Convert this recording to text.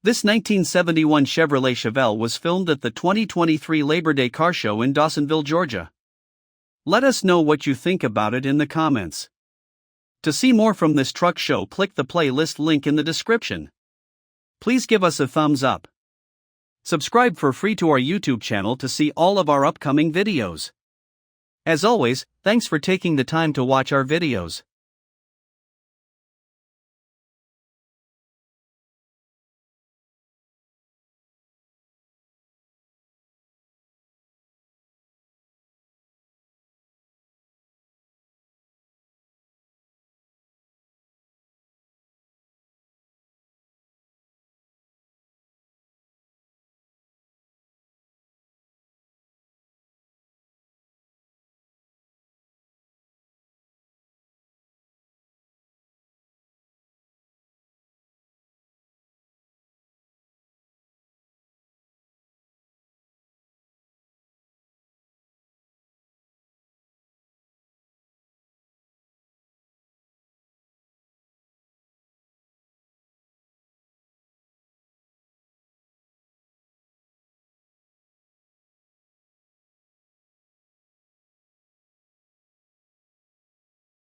This 1971 Chevrolet Chevelle was filmed at the 2023 Labor Day Car Show in Dawsonville, Georgia. Let us know what you think about it in the comments. To see more from this truck show, click the playlist link in the description. Please give us a thumbs up. Subscribe for free to our YouTube channel to see all of our upcoming videos. As always, thanks for taking the time to watch our videos.